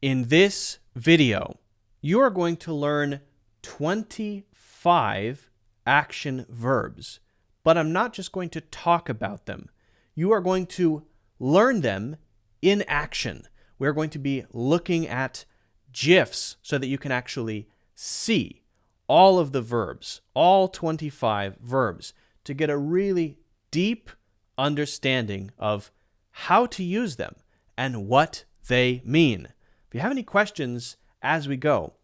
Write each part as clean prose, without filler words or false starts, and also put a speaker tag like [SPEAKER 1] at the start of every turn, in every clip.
[SPEAKER 1] In this video, you are going to learn 25 action verbs, but I'm not just going to talk about them. You are going to learn them in action. We're going to be looking at Gifs so that you can actually see all of the verbs, all 25 verbs, to get a really deep understanding of how to use them and what they mean. If you have any questions as we go,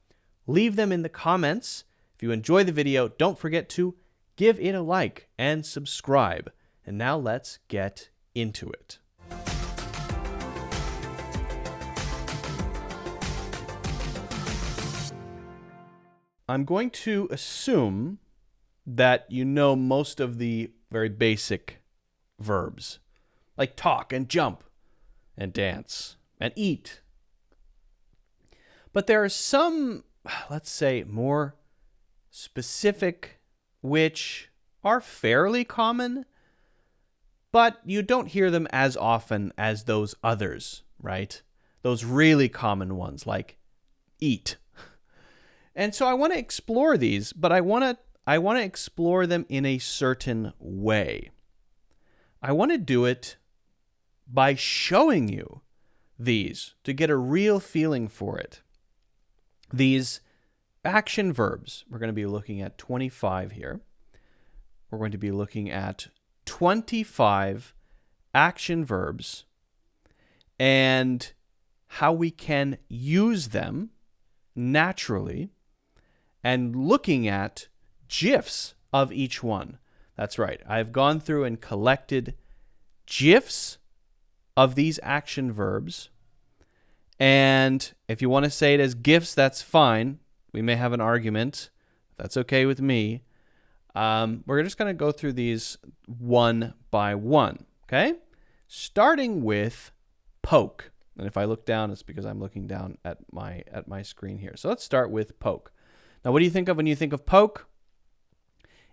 [SPEAKER 1] leave them in the comments. If you enjoy the video, don't forget to give it a like and subscribe. And now let's get into it. I'm going to assume that you know most of the very basic verbs, like talk and jump and dance and eat. But there are some, let's say, more specific, which are fairly common, but you don't hear them as often as those others, right? Those really common ones like eat. And so I want to explore these, but I want to explore them in a certain way. I want to do it by showing you these to get a real feeling for it. These action verbs, we're going to be looking at 25 here. We're going to be looking at 25 action verbs and how we can use them naturally and looking at GIFs of each one. That's right. I've gone through and collected GIFs of these action verbs. And if you want to say it as GIFs, that's fine. We may have an argument. That's okay with me. We're just going to go through these one by one, okay? Starting with poke. And if I look down, it's because I'm looking down at my screen here. So let's start with poke. Now, what do you think of when you think of poke?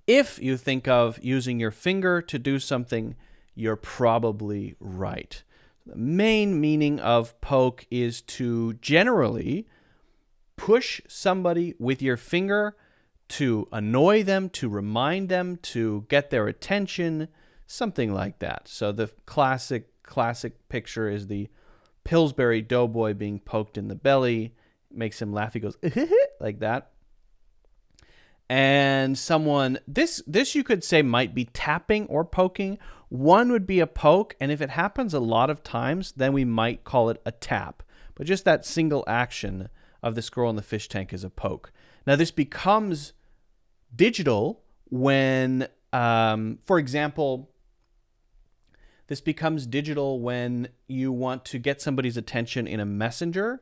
[SPEAKER 1] If you think of using your finger to do something, you're probably right. The main meaning of poke is to generally push somebody with your finger to annoy them, to remind them, to get their attention, something like that. So the classic picture is the Pillsbury Doughboy being poked in the belly. Makes him laugh. He goes, like that. And someone, this you could say might be tapping or poking. One would be a poke, and if it happens a lot of times, then we might call it a tap. But just that single action of the squirrel in the fish tank is a poke. Now, this becomes digital when, for example, this becomes digital when you want to get somebody's attention in a messenger.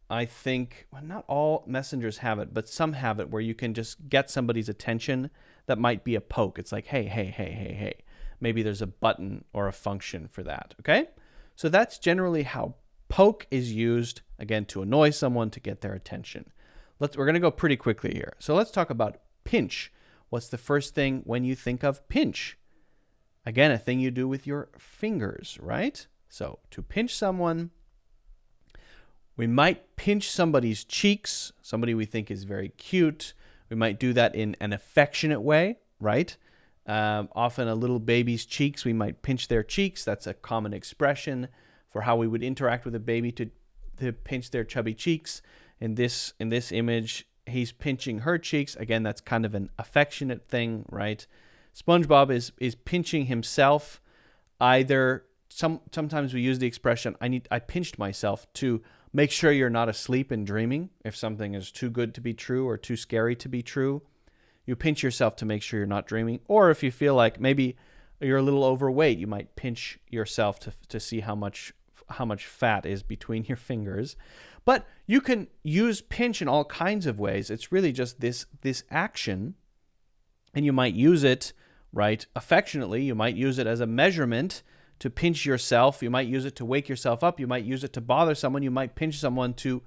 [SPEAKER 1] I think, well, not all messengers have it, but some have it where you can just get somebody's attention. That might be a poke. It's like, hey, hey, hey, hey, hey. Maybe there's a button or a function for that, okay? So that's generally how poke is used, again, to annoy someone, to get their attention. We're going to go pretty quickly here. So let's talk about pinch. What's the first thing when you think of pinch? Again, a thing you do with your fingers, right? So to pinch someone, we might pinch somebody's cheeks, somebody we think is very cute. We might do that in an affectionate way, right? Often a little baby's cheeks, we might pinch their cheeks. That's a common expression for how we would interact with a baby, to pinch their chubby cheeks. In this image, he's pinching her cheeks. Again, that's kind of an affectionate thing, right? SpongeBob is pinching himself. Sometimes we use the expression, I pinched myself, to make sure you're not asleep and dreaming. If something is too good to be true or too scary to be true, you pinch yourself to make sure you're not dreaming. Or if you feel like maybe you're a little overweight, you might pinch yourself to see how much fat is between your fingers. But you can use pinch in all kinds of ways. It's really just this action, and you might use it, right, affectionately. You might use it as a measurement to pinch yourself. You might use it to wake yourself up. You might use it to bother someone. You might pinch someone to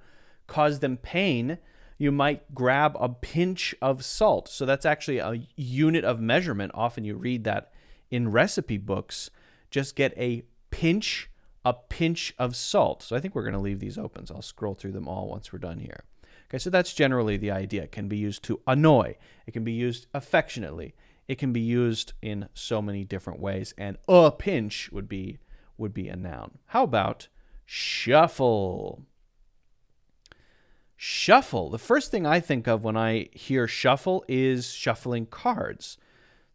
[SPEAKER 1] cause them pain. You might grab a pinch of salt. So that's actually a unit of measurement. Often you read that in recipe books. Just get a pinch a pinch of salt. So I think we're going to leave these open. So I'll scroll through them all once we're done here. Okay, so that's generally the idea. It can be used to annoy. It can be used affectionately. It can be used in so many different ways. And a pinch would be a noun. How about shuffle? Shuffle. The first thing I think of when I hear shuffle is shuffling cards.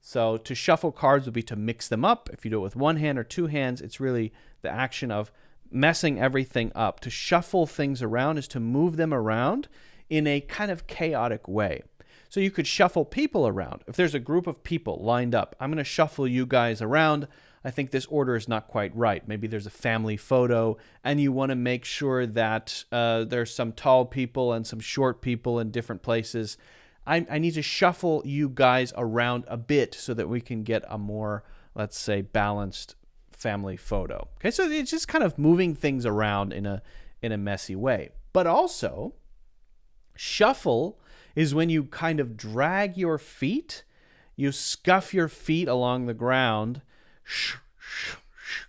[SPEAKER 1] So to shuffle cards would be to mix them up. If you do it with one hand or two hands, it's really the action of messing everything up. To shuffle things around is to move them around in a kind of chaotic way. So you could shuffle people around. If there's a group of people lined up, I'm going to shuffle you guys around. I think this order is not quite right. Maybe there's a family photo and you want to make sure that there's some tall people and some short people in different places. I need to shuffle you guys around a bit so that we can get a more, let's say, balanced family photo. Okay, so it's just kind of moving things around in a messy way. But also, shuffle is when you kind of drag your feet, you scuff your feet along the ground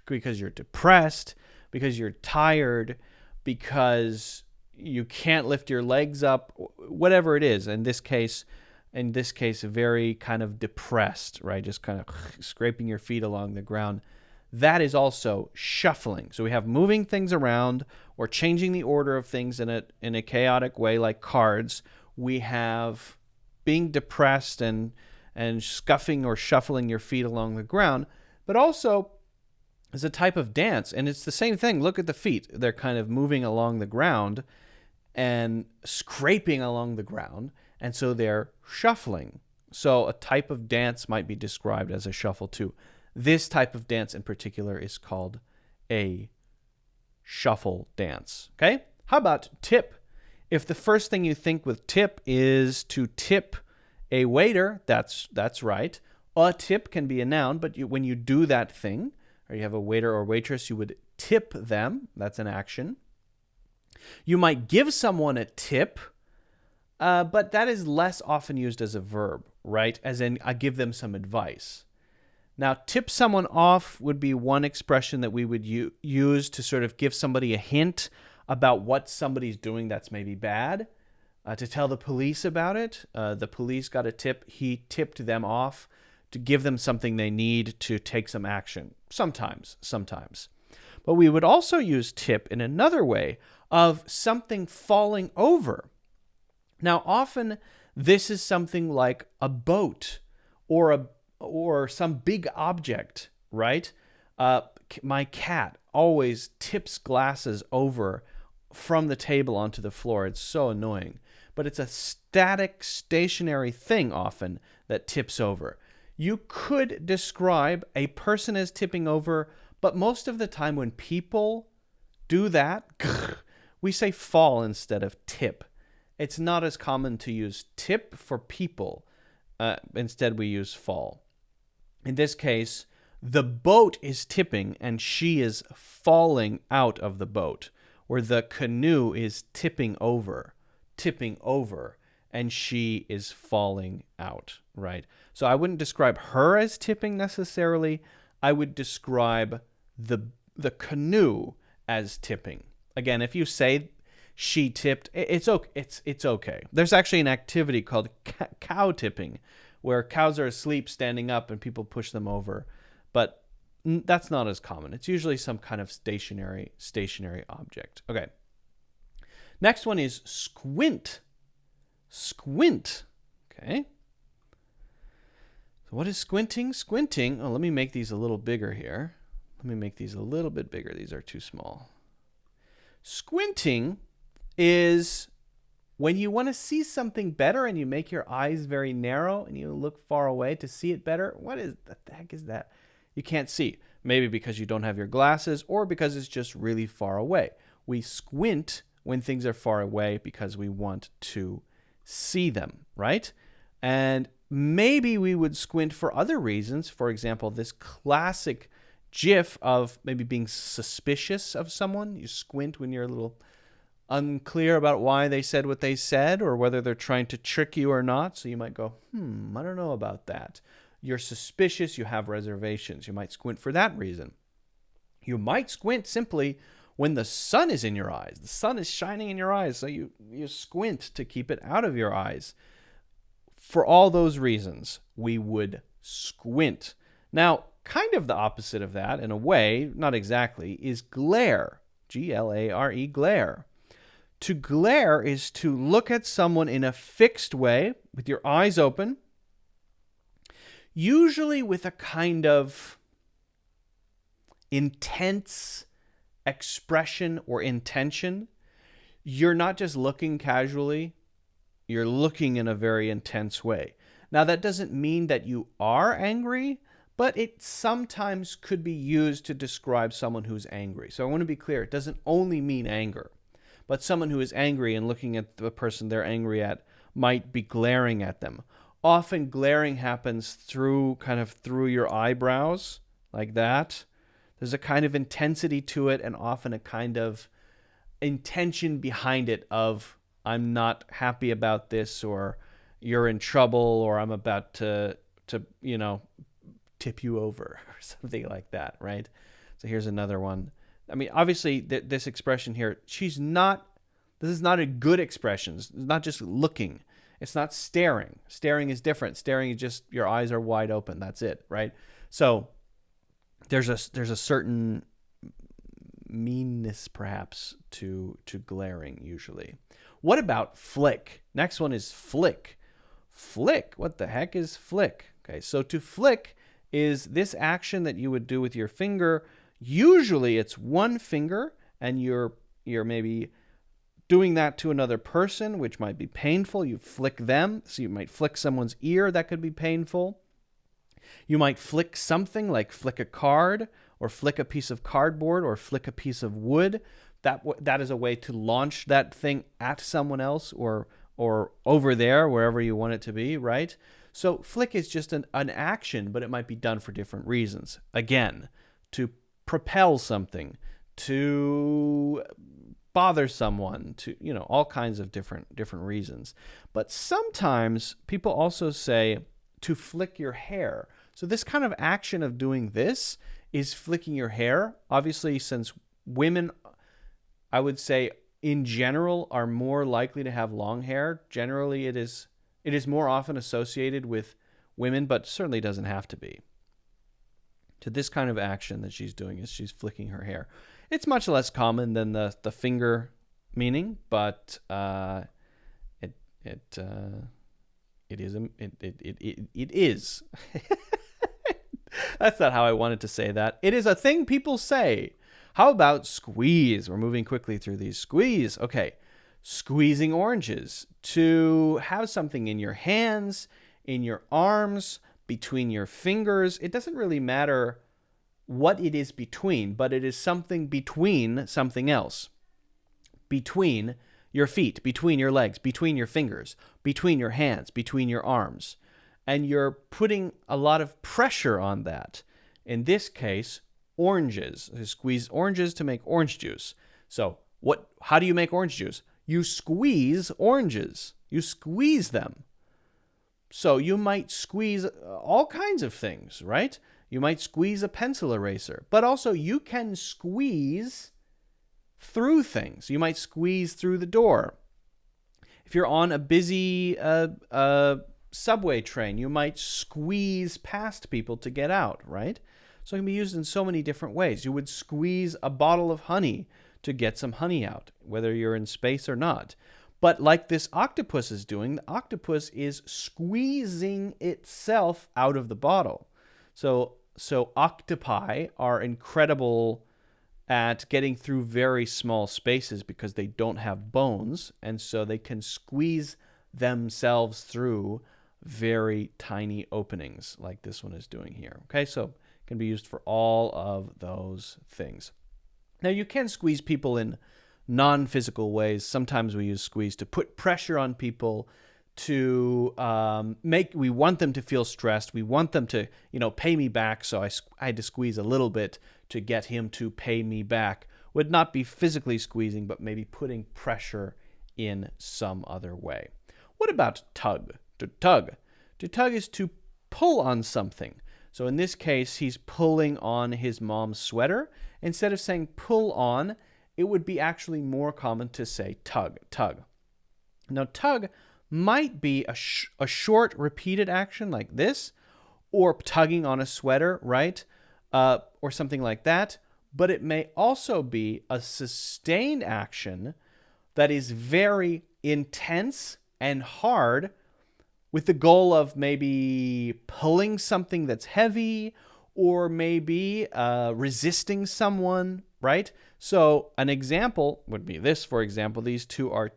[SPEAKER 1] because you're depressed, because you're tired, because you can't lift your legs up, whatever it is. In this case, very kind of depressed, right? Just kind of scraping your feet along the ground. That is also shuffling. So we have moving things around or changing the order of things in a chaotic way, like cards. We have being depressed and scuffing or shuffling your feet along the ground, but also is a type of dance. And it's the same thing. Look at the feet. They're kind of moving along the ground and scraping along the ground, and so they're shuffling. So a type of dance might be described as a shuffle too. This type of dance in particular is called a shuffle dance. Okay? How about tip? If the first thing you think with tip is to tip a waiter, that's right. A tip can be a noun, but when you do that thing, or you have a waiter or waitress, you would tip them. That's an action. You might give someone a tip, but that is less often used as a verb, right? As in, I give them some advice. Now, tip someone off would be one expression that we would use to sort of give somebody a hint about what somebody's doing that's maybe bad, to tell the police about it. The police got a tip. He tipped them off to give them something they need to take some action. Sometimes. But we would also use tip in another way, of something falling over. Now, often this is something like a boat or some big object, right? My cat always tips glasses over from the table onto the floor. It's so annoying. But it's a static, stationary thing often that tips over. You could describe a person as tipping over, but most of the time when people do that, we say fall instead of tip. It's not as common to use tip for people. Instead, we use fall. In this case, the boat is tipping and she is falling out of the boat, or the canoe is tipping over, and she is falling out, right? So I wouldn't describe her as tipping necessarily. I would describe the canoe as tipping. Again, if you say she tipped, it's okay. There's actually an activity called cow tipping, where cows are asleep standing up and people push them over. But that's not as common. It's usually some kind of stationary object. Okay. Next one is squint. Squint. Okay. So what is squinting? Squinting. Oh, let me make these a little bigger here. Let me make these a little bit bigger. These are too small. Squinting is when you want to see something better and you make your eyes very narrow and you look far away to see it better. What the heck is that? You can't see. Maybe because you don't have your glasses or because it's just really far away. We squint when things are far away because we want to see them, right? And maybe we would squint for other reasons. For example, this classic GIF of maybe being suspicious of someone. You squint when you're a little unclear about why they said what they said or whether they're trying to trick you or not. So you might go, I don't know about that. You're suspicious, you have reservations. You might squint for that reason. You might squint simply when the sun is in your eyes. The sun is shining in your eyes, so you squint to keep it out of your eyes. For all those reasons, we would squint. Now, kind of the opposite of that, in a way, not exactly, is glare. Glare, glare. To glare is to look at someone in a fixed way, with your eyes open, usually with a kind of intense expression or intention. You're not just looking casually, you're looking in a very intense way. Now, that doesn't mean that you are angry, but it sometimes could be used to describe someone who's angry. So I want to be clear, it doesn't only mean anger, but someone who is angry and looking at the person they're angry at might be glaring at them. Often glaring happens through your eyebrows, like that. There's a kind of intensity to it, and often a kind of intention behind it of, I'm not happy about this, or you're in trouble, or I'm about to tip you over, or something like that, right? So here's another one. I mean, obviously, this expression here, this is not a good expression. It's not just looking. It's not staring. Staring is different. Staring is just your eyes are wide open. That's it, right? So there's a certain meanness, perhaps, to glaring, usually. What about flick? Next one is flick. Flick. What the heck is flick? Okay, so to flick is this action that you would do with your finger. Usually it's one finger, and you're maybe doing that to another person, which might be painful. You flick them, so you might flick someone's ear. That could be painful. You might flick something, like flick a card, or flick a piece of cardboard, or flick a piece of wood. That is a way to launch that thing at someone else, or over there, wherever you want it to be, right? So flick is just an action, but it might be done for different reasons. Again, to propel something, to bother someone, to, all kinds of different reasons. But sometimes people also say to flick your hair. So this kind of action of doing this is flicking your hair. Obviously, since women, I would say, in general, are more likely to have long hair. Generally, it is more often associated with women, but certainly doesn't have to be. To this kind of action that she's doing is she's flicking her hair. It's much less common than the finger meaning, but it is. That's not how I wanted to say that. It is a thing people say. How about squeeze? We're moving quickly through these. Squeeze. Okay. Squeezing oranges. To have something in your hands, in your arms, between your fingers. It doesn't really matter what it is between, but it is something between something else. Between your feet, between your legs, between your fingers, between your hands, between your arms. And you're putting a lot of pressure on that. In this case, oranges. You squeeze oranges to make orange juice. So how do you make orange juice? You squeeze oranges. You squeeze them. So you might squeeze all kinds of things, right? You might squeeze a pencil eraser, but also you can squeeze through things. You might squeeze through the door. If you're on a busy subway train, you might squeeze past people to get out, right? So it can be used in so many different ways. You would squeeze a bottle of honey to get some honey out, whether you're in space or not. But like this octopus is doing, the octopus is squeezing itself out of the bottle. So octopi are incredible at getting through very small spaces because they don't have bones, and so they can squeeze themselves through very tiny openings like this one is doing here. Okay, so it can be used for all of those things. Now, you can squeeze people in non-physical ways. Sometimes we use squeeze to put pressure on people, to we want them to feel stressed. We want them to, pay me back. So I had to squeeze a little bit to get him to pay me back. Would not be physically squeezing, but maybe putting pressure in some other way. What about tug? To tug. To tug is to pull on something. So in this case, he's pulling on his mom's sweater. Instead of saying pull on, it would be actually more common to say tug, tug. Now, tug might be a short repeated action like this, or tugging on a sweater, right? Or something like that. But it may also be a sustained action that is very intense and hard, with the goal of maybe pulling something that's heavy, or maybe resisting someone, right? So an example would be this, for example. These two are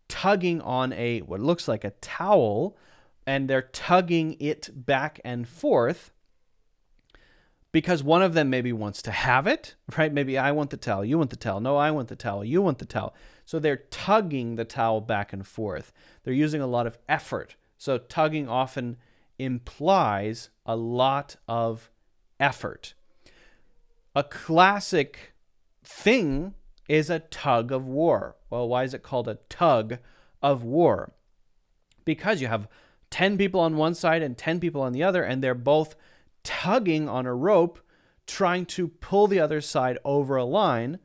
[SPEAKER 1] tugging on what looks like a towel, and they're tugging it back and forth because one of them maybe wants to have it, right? Maybe I want the towel, you want the towel. No, I want the towel, you want the towel. So they're tugging the towel back and forth. They're using a lot of effort. So tugging often implies a lot of effort. A classic thing is a tug of war. Well, why is it called a tug of war? Because you have 10 people on one side and 10 people on the other, and they're both tugging on a rope, trying to pull the other side over a line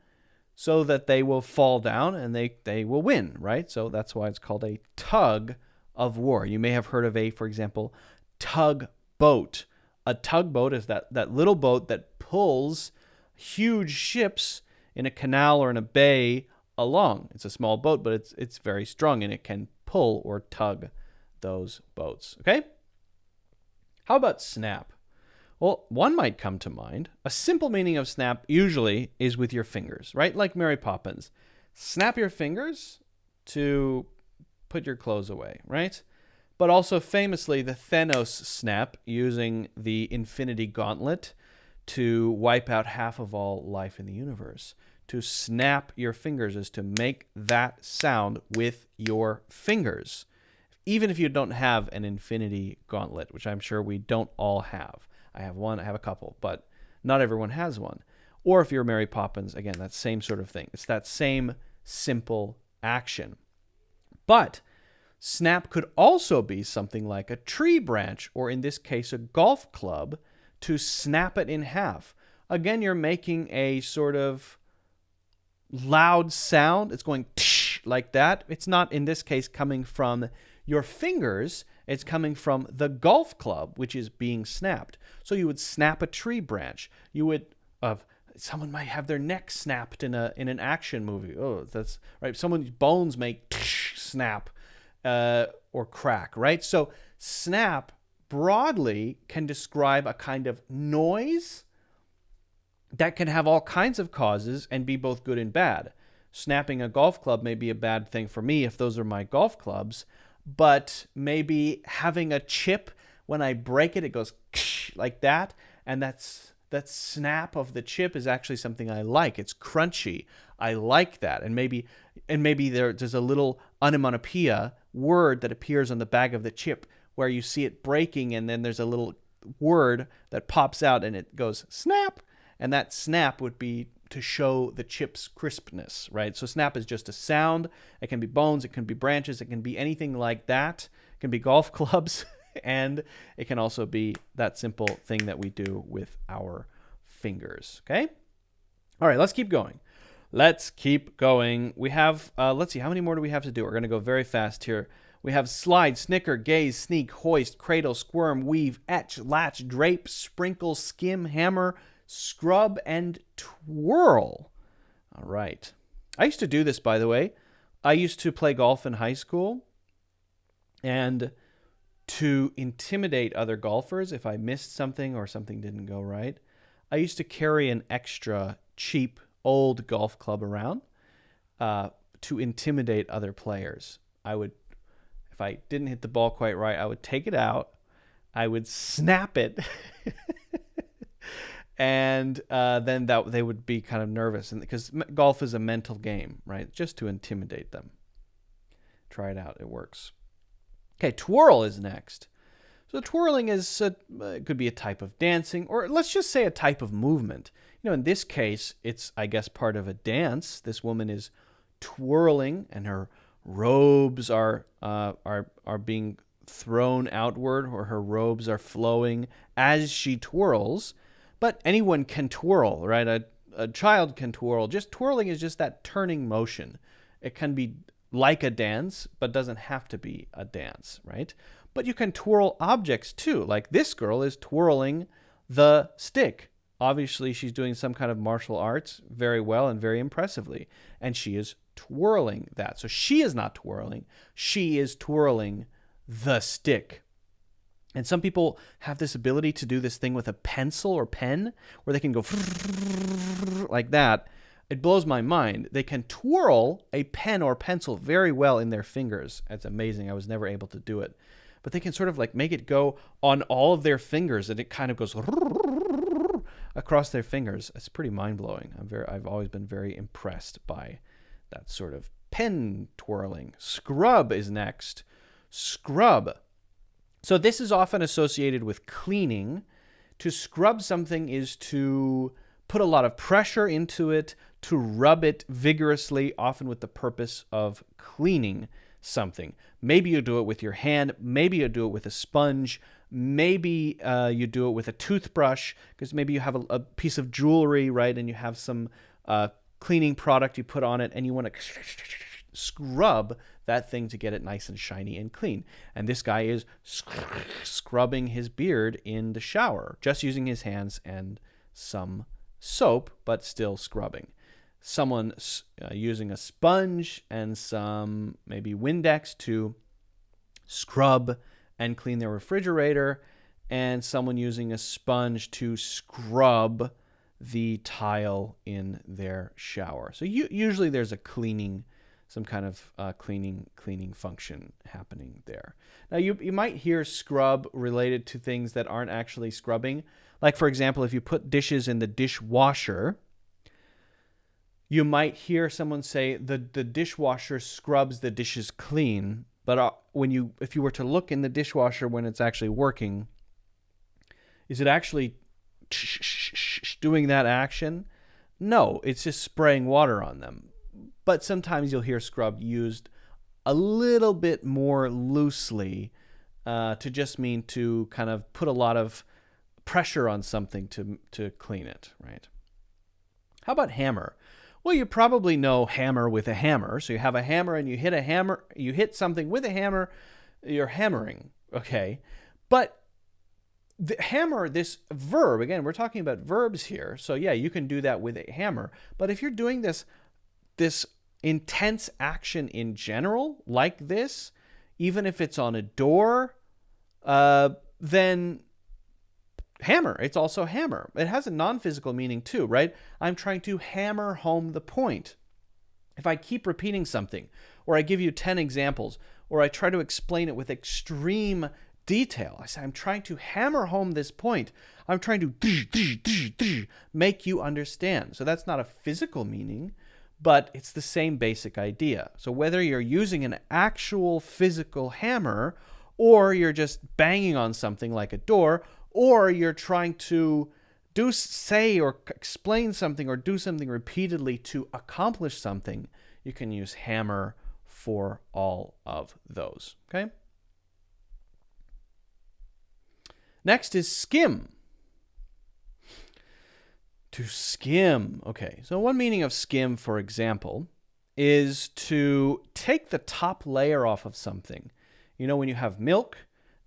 [SPEAKER 1] so that they will fall down and they will win, right? So that's why it's called a tug of war. You may have heard of for example, tugboat. A tugboat is that little boat that pulls huge ships in a canal or in a bay along. It's a small boat, but it's very strong, and it can pull or tug those boats. Okay? How about snap? Well, one might come to mind. A simple meaning of snap usually is with your fingers, right? Like Mary Poppins. Snap your fingers to put your clothes away, right? But also famously the Thanos snap, using the Infinity Gauntlet to wipe out half of all life in the universe. To snap your fingers is to make that sound with your fingers. Even if you don't have an Infinity Gauntlet, which I'm sure we don't all have. I have one, I have a couple, but not everyone has one. Or if you're Mary Poppins, again, that same sort of thing. It's that same simple action. But snap could also be something like a tree branch, or in this case, a golf club, to snap it in half. Again, you're making a sort of loud sound. It's going tsh, like that. It's not, in this case, coming from your fingers. It's coming from the golf club, which is being snapped. So you would snap a tree branch. You would, someone might have their neck snapped in an action movie. Oh, that's right. Someone's bones may snap or crack, right? So snap broadly can describe a kind of noise that can have all kinds of causes and be both good and bad. Snapping a golf club may be a bad thing for me if those are my golf clubs, but maybe having a chip, when I break it, it goes like that, and that snap of the chip is actually something I like. It's crunchy. I like that. And maybe there's a little onomatopoeia word that appears on the back of the chip where you see it breaking, and then there's a little word that pops out and it goes snap, and that snap would be to show the chip's crispness, right? So snap is just a sound. It can be bones, it can be branches, it can be anything like that. It can be golf clubs, and it can also be that simple thing that we do with our fingers, okay? All right, let's keep going. We have, let's see, how many more do we have to do? We're going to go very fast here. We have slide, snicker, gaze, sneak, hoist, cradle, squirm, weave, etch, latch, drape, sprinkle, skim, hammer, scrub, and twirl. All right. I used to do this, by the way. I used to play golf in high school, and to intimidate other golfers, if I missed something or something didn't go right, I used to carry an extra cheap old golf club around to intimidate other players. I would, if I didn't hit the ball quite right, I would take it out, I would snap it, and then they would be kind of nervous, and because golf is a mental game, right? Just to intimidate them. Try it out; it works. Okay, twirl is next. So twirling is it could be a type of dancing, or let's just say a type of movement. You know, in this case, it's, I guess, part of a dance. This woman is twirling, and her robes are being thrown outward, or her robes are flowing as she twirls. But anyone can twirl, right? A child can twirl. Just twirling is just that turning motion. It can be like a dance, but doesn't have to be a dance, right? But you can twirl objects too. Like this girl is twirling the stick. Obviously, she's doing some kind of martial arts very well and very impressively. And she is twirling that. So she is not twirling. She is twirling the stick. And some people have this ability to do this thing with a pencil or pen where they can go like that. It blows my mind. They can twirl a pen or pencil very well in their fingers. That's amazing. I was never able to do it. But they can sort of like make it go on all of their fingers, and it kind of goes across their fingers. It's pretty mind-blowing. I've always been very impressed by that sort of pen twirling. Scrub is next. Scrub. So this is often associated with cleaning. To scrub something is to put a lot of pressure into it, to rub it vigorously, often with the purpose of cleaning something. Maybe you do it with your hand. Maybe you do it with a sponge. Maybe you do it with a toothbrush, because maybe you have a piece of jewelry, right? And you have some cleaning product you put on it, and you want to scrub that thing to get it nice and shiny and clean. And this guy is scrubbing his beard in the shower, just using his hands and some soap, but still scrubbing. Someone using a sponge and some maybe Windex to scrub and clean their refrigerator, and someone using a sponge to scrub the tile in their shower. So usually there's a cleaning, some kind of cleaning function happening there. Now you might hear scrub related to things that aren't actually scrubbing. Like, for example, if you put dishes in the dishwasher, you might hear someone say the dishwasher scrubs the dishes clean. But if you were to look in the dishwasher when it's actually working, is it actually doing that action? No, it's just spraying water on them. But sometimes you'll hear scrub used a little bit more loosely to just mean to kind of put a lot of pressure on something to clean it, right? How about hammer? Well, you probably know hammer with a hammer. So you have a hammer and you hit something with a hammer, you're hammering, okay? But the hammer, this verb, again, we're talking about verbs here. So yeah, you can do that with a hammer. But if you're doing this intense action in general, like this, even if it's on a door, then hammer. It's also hammer. It has a non-physical meaning too, right? I'm trying to hammer home the point. If I keep repeating something, or I give you 10 examples, or I try to explain it with extreme detail, I say I'm trying to hammer home this point. I'm trying to make you understand. So that's not a physical meaning, but it's the same basic idea. So whether you're using an actual physical hammer, or you're just banging on something like a door, or you're trying to say or explain something or do something repeatedly to accomplish something, you can use hammer for all of those, okay? Next is skim. To skim. Okay, so one meaning of skim, for example, is to take the top layer off of something. You know, when you have milk,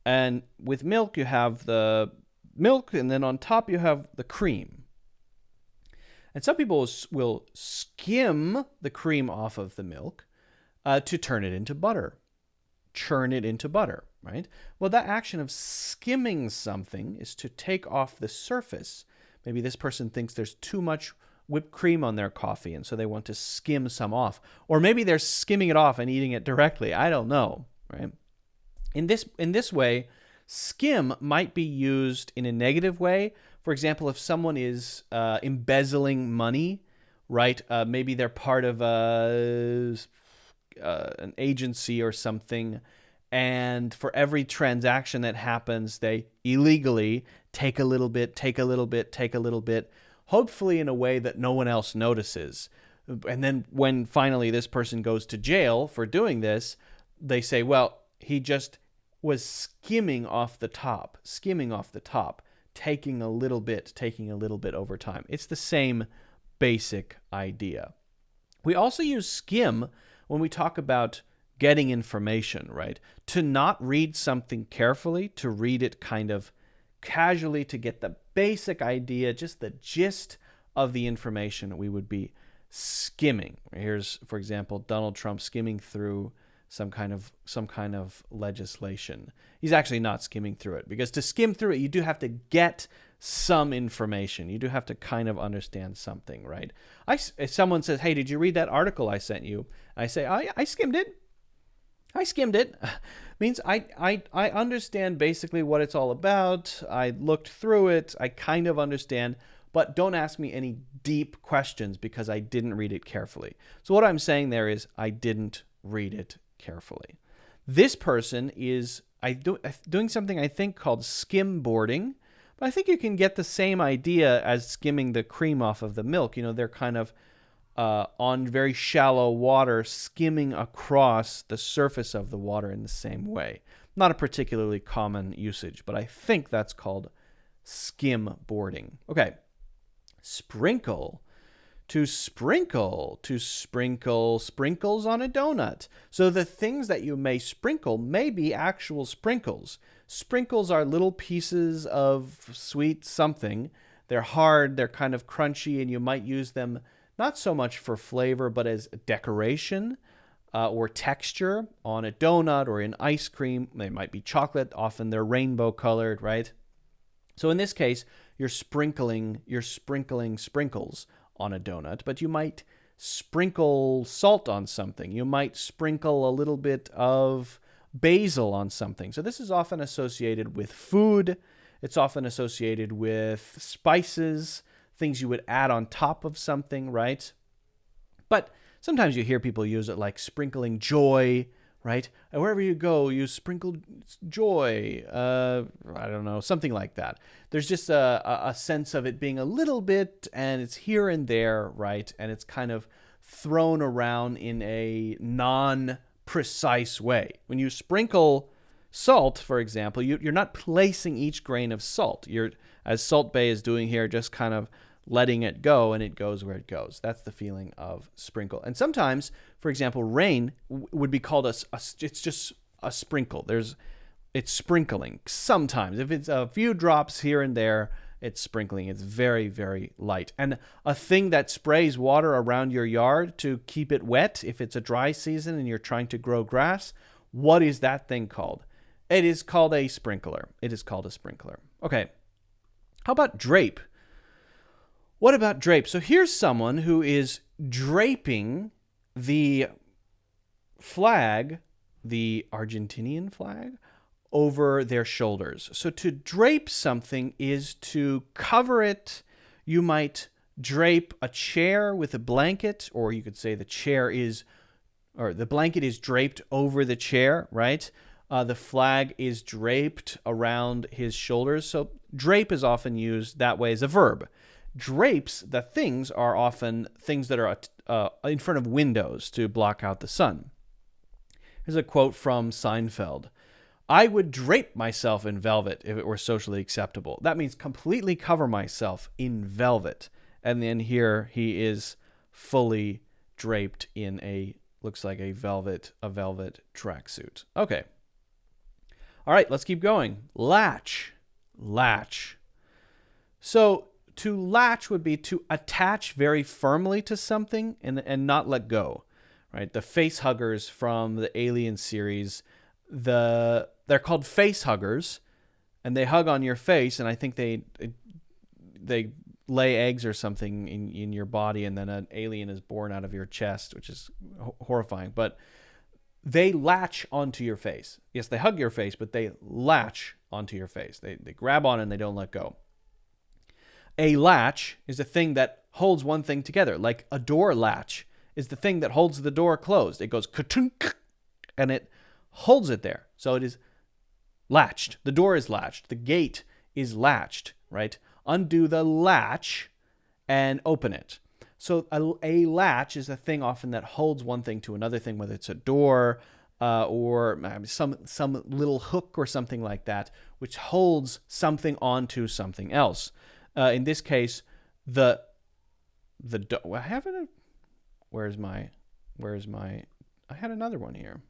[SPEAKER 1] and with milk, you have the milk, and then on top, you have the cream. And some people will skim the cream off of the milk to turn it into butter. Churn it into butter, right? Well, that action of skimming something is to take off the surface. Maybe this person thinks there's too much whipped cream on their coffee, and so they want to skim some off. Or maybe they're skimming it off and eating it directly. I don't know, right? In this way, skim might be used in a negative way. For example, if someone is embezzling money, right? Maybe they're part of an agency or something, and for every transaction that happens, they illegally take a little bit, hopefully in a way that no one else notices. And then when finally this person goes to jail for doing this, they say, well, he just was skimming off the top, taking a little bit over time. It's the same basic idea. We also use skim when we talk about getting information, right? To not read something carefully, to read it kind of casually, to get the basic idea, just the gist of the information, we would be skimming. Here's, for example, Donald Trump skimming through some kind of legislation. He's actually not skimming through it, because to skim through it, you do have to get some information. You do have to kind of understand something, right? If someone says, hey, did you read that article I sent you? I say, I skimmed it. Means I understand basically what it's all about. I looked through it. I kind of understand, but don't ask me any deep questions because I didn't read it carefully. So what I'm saying there is I didn't read it carefully. This person is doing something I think called skimboarding, but I think you can get the same idea as skimming the cream off of the milk. They're kind of on very shallow water, skimming across the surface of the water in the same way. Not a particularly common usage, but I think that's called skimboarding. Okay. Sprinkle. To sprinkle sprinkles on a donut. So the things that you may sprinkle may be actual sprinkles. Sprinkles are little pieces of sweet something. They're hard, they're kind of crunchy, and you might use them not so much for flavor, but as decoration or texture on a donut or in ice cream. They might be chocolate. Often they're rainbow colored, right? So in this case, you're sprinkling sprinkles on a donut, but you might sprinkle salt on something. You might sprinkle a little bit of basil on something. So this is often associated with food. It's often associated with spices, things you would add on top of something, right? But sometimes you hear people use it like sprinkling joy, right? And wherever you go, you sprinkle joy. I don't know, something like that. There's just a sense of it being a little bit, and it's here and there, right? And it's kind of thrown around in a non-precise way. When you sprinkle salt, for example, you're not placing each grain of salt. You're, as Salt Bae is doing here, just kind of letting it go, and it goes where it goes. That's the feeling of sprinkle. And sometimes, for example, rain would be called it's just a sprinkle. It's sprinkling. Sometimes, if it's a few drops here and there, it's sprinkling. It's very, very light. And a thing that sprays water around your yard to keep it wet, if it's a dry season and you're trying to grow grass, what is that thing called? It is called a sprinkler. It is called a sprinkler. Okay. How about drape? What about drape? So here's someone who is draping the flag, the Argentinian flag, over their shoulders. So to drape something is to cover it. You might drape a chair with a blanket, or you could say the blanket is draped over the chair, right? The flag is draped around his shoulders. So drape is often used that way as a verb. Drapes, the things, are often things that are in front of windows to block out the sun. Here's a quote from Seinfeld. I would drape myself in velvet if it were socially acceptable. That means completely cover myself in velvet. And then here he is fully draped in looks like a velvet tracksuit. Okay. All right, let's keep going. Latch. So to latch would be to attach very firmly to something and not let go, right? The face huggers from the Alien series, they're called face huggers, and they hug on your face, and I think they lay eggs or something in your body, and then an alien is born out of your chest, which is horrifying. But they latch onto your face. Yes, they hug your face, but they latch onto your face. They grab on and they don't let go. A latch is a thing that holds one thing together, like a door latch is the thing that holds the door closed. It goes ka-tunk, and it holds it there. So it is latched. The door is latched. The gate is latched, right? Undo the latch and open it. So a latch is a thing often that holds one thing to another thing, whether it's a door, or some little hook or something like that, which holds something onto something else. In this case, I have it. Where's my? I had another one here.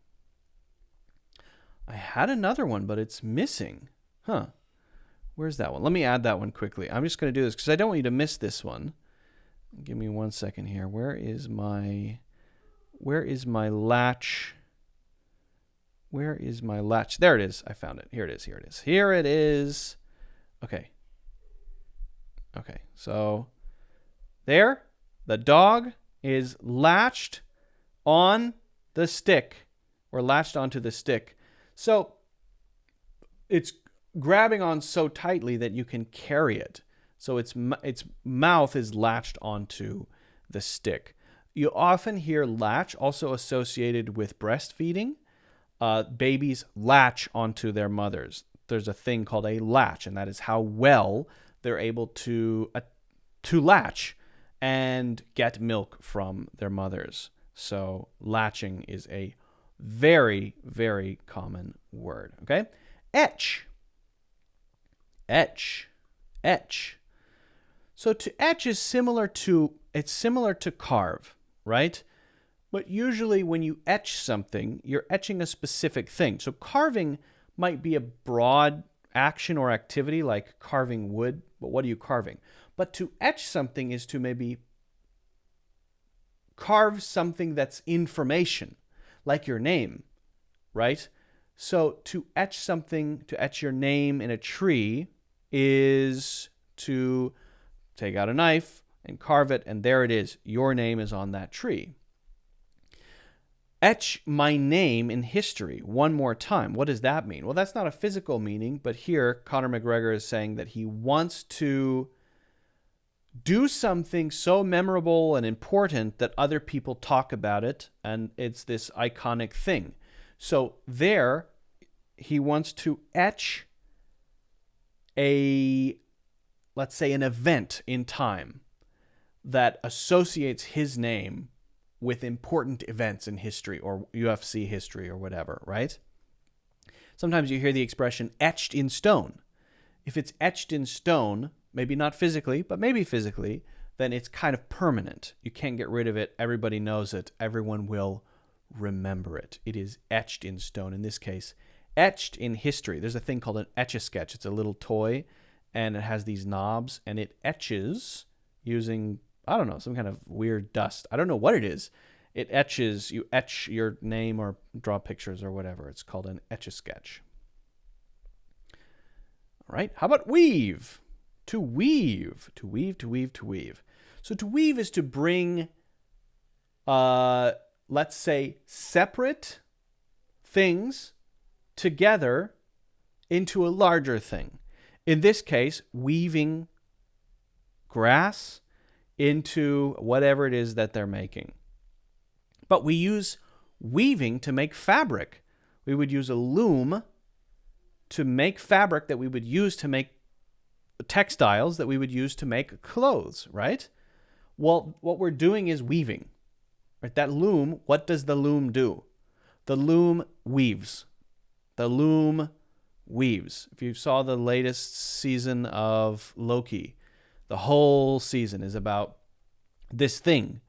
[SPEAKER 1] I had another one, but it's missing. Huh? Where's that one? Let me add that one quickly. I'm just going to do this because I don't want you to miss this one. Give me 1 second here. Where is my latch? Where is my latch? There it is. I found it. Here it is. Okay. So there, the dog is latched on the stick, or latched onto the stick. So it's grabbing on so tightly that you can carry it. So its mouth is latched onto the stick. You often hear latch also associated with breastfeeding. Babies latch onto their mothers. There's a thing called a latch, and that is how well they're able to latch and get milk from their mothers. So latching is a very, very common word. Okay? Etch. So to etch is similar to carve, right? But usually when you etch something, you're etching a specific thing. So carving might be a broad action or activity like carving wood, but what are you carving? But to etch something is to maybe carve something that's information, like your name, right? So to etch something, to etch your name in a tree is to take out a knife and carve it, and there it is. Your name is on that tree. Etch my name in history one more time. What does that mean? Well, that's not a physical meaning, but here Conor McGregor is saying that he wants to do something so memorable and important that other people talk about it, and it's this iconic thing. So there, he wants to etch let's say an event in time that associates his name with important events in history or UFC history or whatever, right? Sometimes you hear the expression etched in stone. If it's etched in stone, maybe not physically, but maybe physically, then it's kind of permanent. You can't get rid of it. Everybody knows it. Everyone will remember it. It is etched in stone. In this case, etched in history. There's a thing called an Etch-a-Sketch. It's a little toy, and it has these knobs, and it etches using, I don't know, some kind of weird dust. I don't know what it is. It etches, you etch your name or draw pictures or whatever. It's called an Etch-a-Sketch. All right, how about weave? To weave. So to weave is to bring, let's say, separate things together into a larger thing. In this case, weaving grass into whatever it is that they're making. But we use weaving to make fabric. We would use a loom to make fabric that we would use to make textiles that we would use to make clothes, right? Well, what we're doing is weaving. Right? That loom, what does the loom do? The loom weaves. The loom weaves. If you saw the latest season of Loki, the whole season is about this thing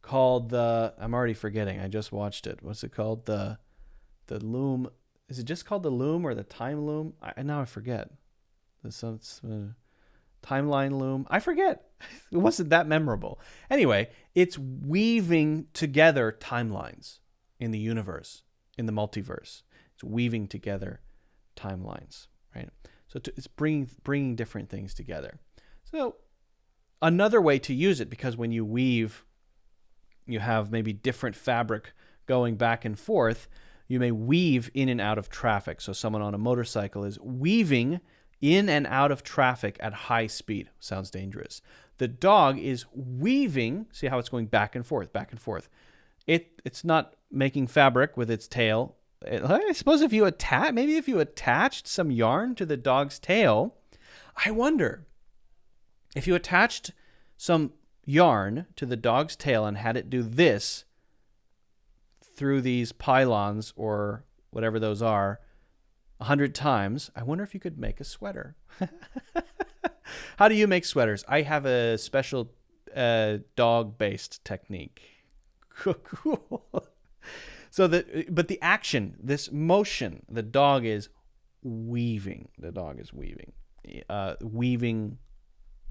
[SPEAKER 1] called I'm already forgetting. I just watched it. What's it called? The loom. Is it just called the loom or the time loom? Now I forget. Timeline loom. I forget. It wasn't that memorable. Anyway, it's weaving together timelines in the universe, in the multiverse. It's weaving together timelines, right? So it's bringing different things together. So another way to use it, because when you weave, you have maybe different fabric going back and forth. You may weave in and out of traffic. So someone on a motorcycle is weaving in and out of traffic at high speed. Sounds dangerous. The dog is weaving. See how it's going back and forth, back and forth. It's not making fabric with its tail. I suppose if you attached some yarn to the dog's tail, I wonder if you attached some yarn to the dog's tail and had it do this, through these pylons or whatever those are 100 times, I wonder if you could make a sweater. How do you make sweaters? I have a special dog-based technique. Cool. So but the action, this motion, the dog is weaving. The dog is weaving. Weaving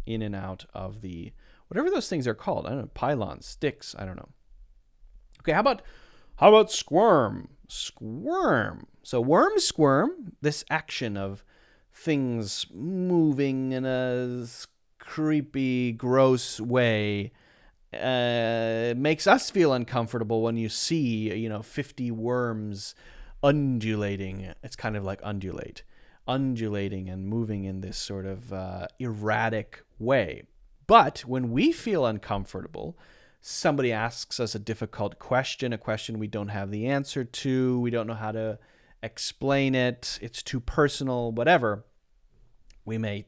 [SPEAKER 1] in and out of the, whatever those things are called. I don't know, pylons, sticks, I don't know. Okay, how about squirm? Squirm. So worms squirm, this action of things moving in a creepy, gross way, makes us feel uncomfortable when you see, 50 worms undulating. It's kind of like undulating and moving in this sort of erratic way. But when we feel uncomfortable, somebody asks us a difficult question, a question we don't have the answer to, we don't know how to explain it, it's too personal, whatever, we may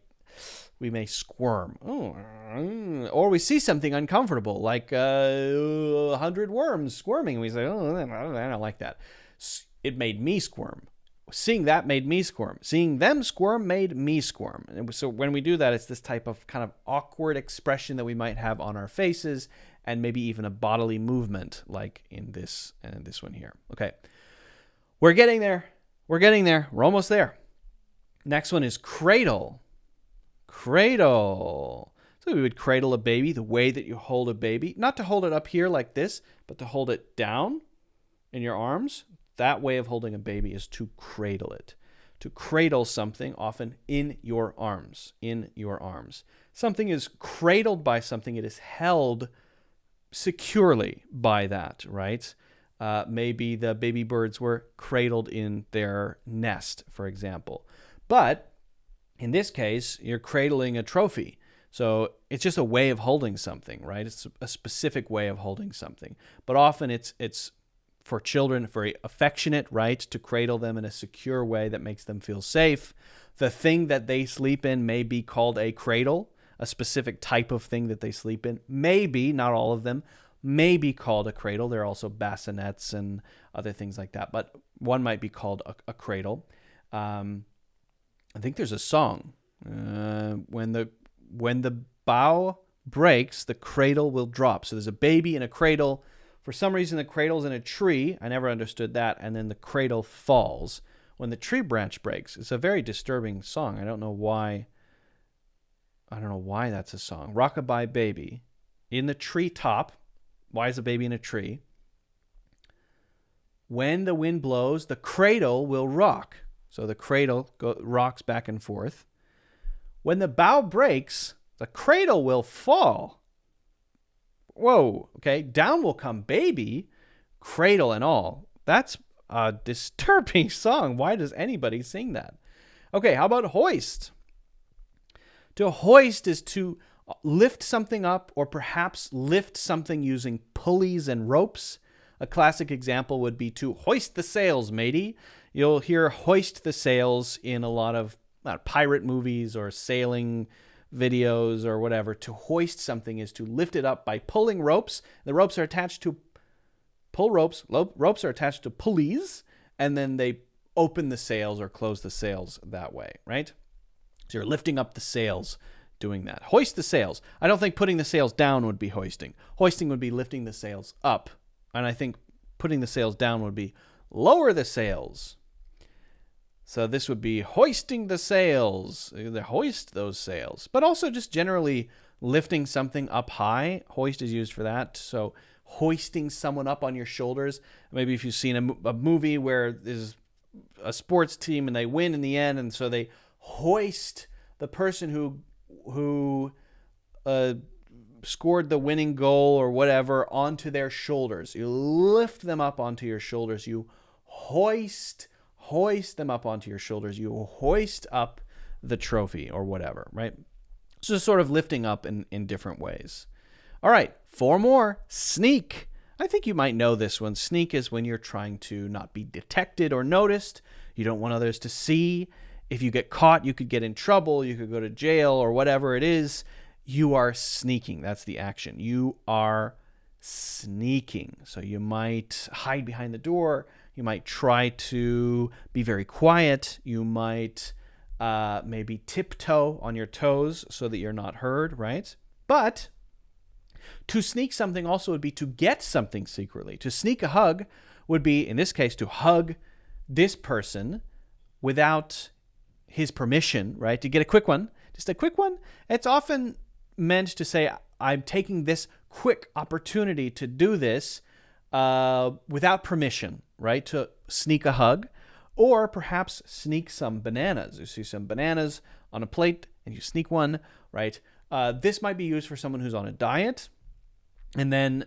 [SPEAKER 1] squirm. Or we see something uncomfortable, like 100 worms squirming. We say, I don't like that. It made me squirm. Seeing that made me squirm. Seeing them squirm made me squirm. And so when we do that, it's this type of kind of awkward expression that we might have on our faces, and maybe even a bodily movement, like in this one here. Okay, we're getting there. We're almost there. Next one is cradle. Cradle. So we would cradle a baby the way that you hold a baby. Not to hold it up here like this, but to hold it down in your arms. That way of holding a baby is to cradle it. To cradle something, often in your arms. In your arms. Something is cradled by something. It is held securely by that, right? Maybe the baby birds were cradled in their nest, for example. But in this case, you're cradling a trophy. So it's just a way of holding something, right? It's a specific way of holding something. But often it's for children, very affectionate, right? To cradle them in a secure way that makes them feel safe. The thing that they sleep in may be called a cradle. A specific type of thing that they sleep in. Maybe, not all of them, may be called a cradle. There are also bassinets and other things like that. But one might be called a cradle. I think there's a song. When the bough breaks, the cradle will drop. So there's a baby in a cradle. For some reason, the cradle's in a tree. I never understood that. And then the cradle falls when the tree branch breaks. It's a very disturbing song. I don't know why that's a song. Rockabye baby in the tree top. Why is a baby in a tree? When the wind blows, the cradle will rock. So the cradle rocks back and forth. When the bough breaks, the cradle will fall. Whoa, okay. Down will come baby, cradle and all. That's a disturbing song. Why does anybody sing that? Okay, how about hoist? To hoist is to lift something up, or perhaps lift something using pulleys and ropes. A classic example would be to hoist the sails, matey. You'll hear hoist the sails in a lot of pirate movies or sailing videos or whatever. To hoist something is to lift it up by pulling ropes. The ropes are attached to ropes are attached to pulleys, and then they open the sails or close the sails that way, right? So you're lifting up the sails doing that. Hoist the sails. I don't think putting the sails down would be hoisting. Hoisting would be lifting the sails up. And I think putting the sails down would be lower the sails. So this would be hoisting the sails. They hoist those sails. But also just generally lifting something up high. Hoist is used for that. So hoisting someone up on your shoulders. Maybe if you've seen a movie where there's a sports team and they win in the end, and so they hoist the person who scored the winning goal or whatever onto their shoulders. You lift them up onto your shoulders. You hoist them up onto your shoulders. You hoist up the trophy or whatever, right? So sort of lifting up in different ways. All right, 4 more. Sneak. I think you might know this one. Sneak is when you're trying to not be detected or noticed. You don't want others to see. If you get caught, you could get in trouble. You could go to jail or whatever it is. You are sneaking. That's the action. You are sneaking. So you might hide behind the door. You might try to be very quiet. You might maybe tiptoe on your toes so that you're not heard, right? But to sneak something also would be to get something secretly. To sneak a hug would be, in this case, to hug this person without his permission, right? To get a quick one, just a quick one. It's often meant to say, I'm taking this quick opportunity to do this without permission, right? To sneak a hug, or perhaps sneak some bananas. You see some bananas on a plate and you sneak one, right? This might be used for someone who's on a diet, and then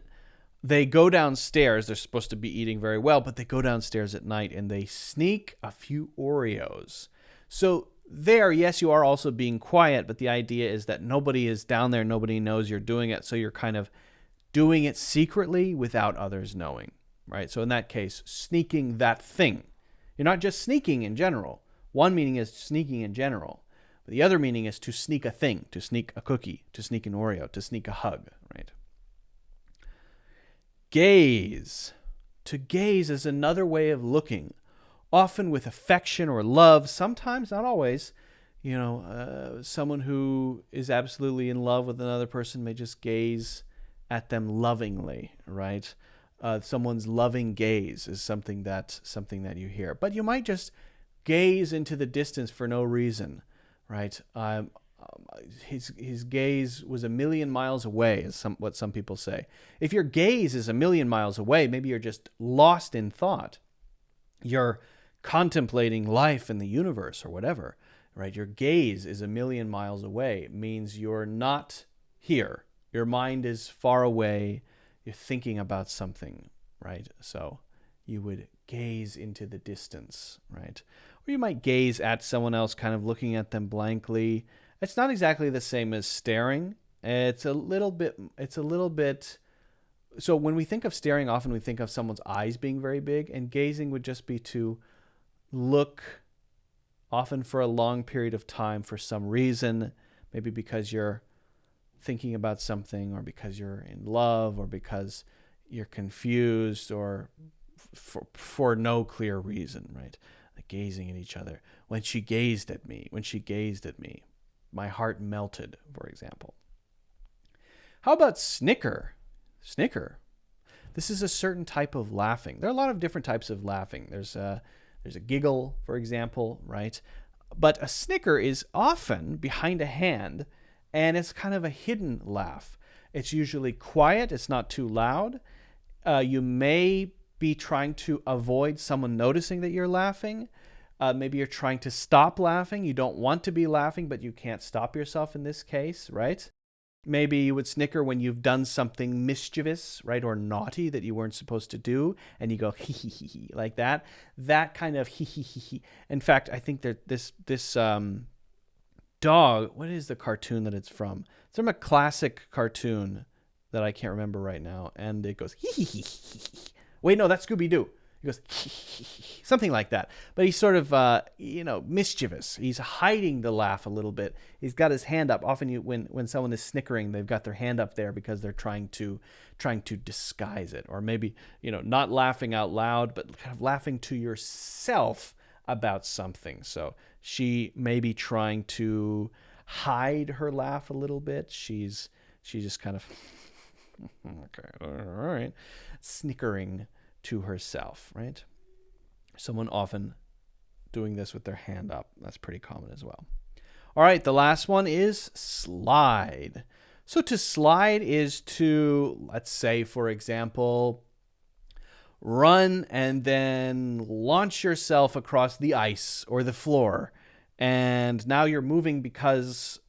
[SPEAKER 1] they go downstairs. They're supposed to be eating very well, but they go downstairs at night and they sneak a few Oreos. So there, yes, you are also being quiet, but the idea is that nobody is down there. Nobody knows you're doing it. So you're kind of doing it secretly without others knowing, right? So in that case, sneaking that thing. You're not just sneaking in general. One meaning is sneaking in general. But the other meaning is to sneak a thing, to sneak a cookie, to sneak an Oreo, to sneak a hug, right? Gaze. To gaze is another way of looking, often with affection or love, sometimes, not always. Someone who is absolutely in love with another person may just gaze at them lovingly, right? Someone's loving gaze is something that you hear. But you might just gaze into the distance for no reason, right? His gaze was 1,000,000 miles away, is what some people say. If your gaze is 1,000,000 miles away, maybe you're just lost in thought. You're contemplating life in the universe or whatever, right? Your gaze is 1,000,000 miles away. It means you're not here. Your mind is far away. You're thinking about something, right? So you would gaze into the distance, right? Or you might gaze at someone else, kind of looking at them blankly. It's not exactly the same as staring. It's a little bit. So when we think of staring, often we think of someone's eyes being very big, and gazing would just be to look, often for a long period of time for some reason, maybe because you're thinking about something, or because you're in love, or because you're confused, or for no clear reason, right? Like gazing at each other. When she gazed at me, my heart melted, for example. How about snicker? Snicker. This is a certain type of laughing. There are a lot of different types of laughing. There's a giggle, for example, right? But a snicker is often behind a hand, and it's kind of a hidden laugh. It's usually quiet. It's not too loud. You may be trying to avoid someone noticing that you're laughing. Maybe you're trying to stop laughing. You don't want to be laughing, but you can't stop yourself in this case, right? Maybe you would snicker when you've done something mischievous, right, or naughty that you weren't supposed to do, and you go hee hee hee hee like that. That kind of hee hee hee hee. In fact, I think that this dog. What is the cartoon that it's from? It's from a classic cartoon that I can't remember right now, and it goes hee hee hee hee. Wait, no, that's Scooby-Doo. He goes, something like that. But he's sort of, mischievous. He's hiding the laugh a little bit. He's got his hand up. Often when someone is snickering, they've got their hand up there because they're trying to disguise it. Or maybe, not laughing out loud, but kind of laughing to yourself about something. So she may be trying to hide her laugh a little bit. She's just kind of, okay, all right, snickering to herself, right? Someone often doing this with their hand up. That's pretty common as well. All right, the last one is slide. So to slide is to, let's say, for example, run and then launch yourself across the ice or the floor. And now you're moving because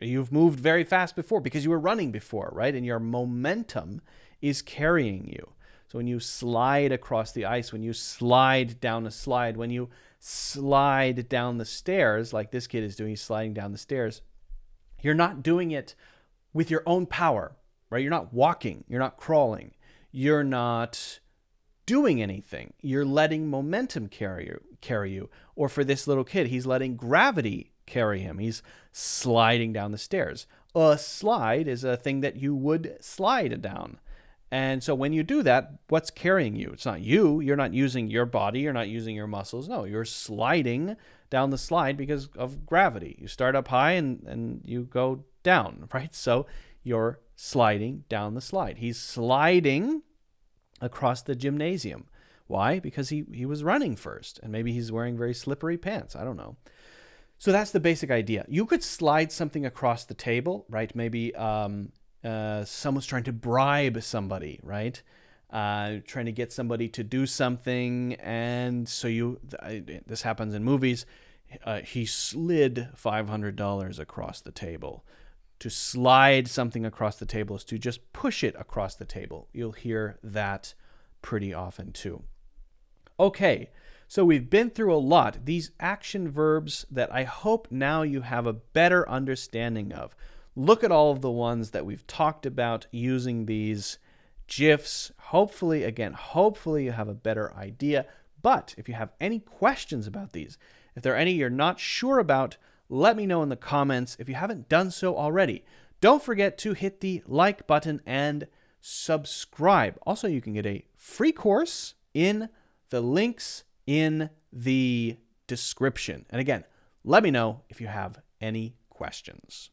[SPEAKER 1] you've moved very fast before, because you were running before, right? And your momentum is carrying you. So when you slide across the ice, when you slide down a slide, when you slide down the stairs, like this kid is doing, he's sliding down the stairs, you're not doing it with your own power, right? You're not walking, you're not crawling, you're not doing anything. You're letting momentum carry you. Or for this little kid, he's letting gravity carry him. He's sliding down the stairs. A slide is a thing that you would slide down. And so when you do that, what's carrying you? It's not you. You're not using your body. You're not using your muscles. No, you're sliding down the slide because of gravity. You start up high and you go down, right? So you're sliding down the slide. He's sliding across the gymnasium. Why? Because he was running first, and maybe he's wearing very slippery pants. I don't know. So that's the basic idea. You could slide something across the table, right? Maybe someone's trying to bribe somebody, right? Trying to get somebody to do something, and so this happens in movies. He slid $500 across the table. To slide something across the table is to just push it across the table. You'll hear that pretty often too. Okay, so we've been through a lot. These action verbs that I hope now you have a better understanding of. Look at all of the ones that we've talked about using these Gifs. Hopefully you have a better idea. But if you have any questions about these, if there are any you're not sure about, let me know in the comments if you haven't done so already. Don't forget to hit the like button and subscribe. Also, you can get a free course in the links in the description. And again, let me know if you have any questions.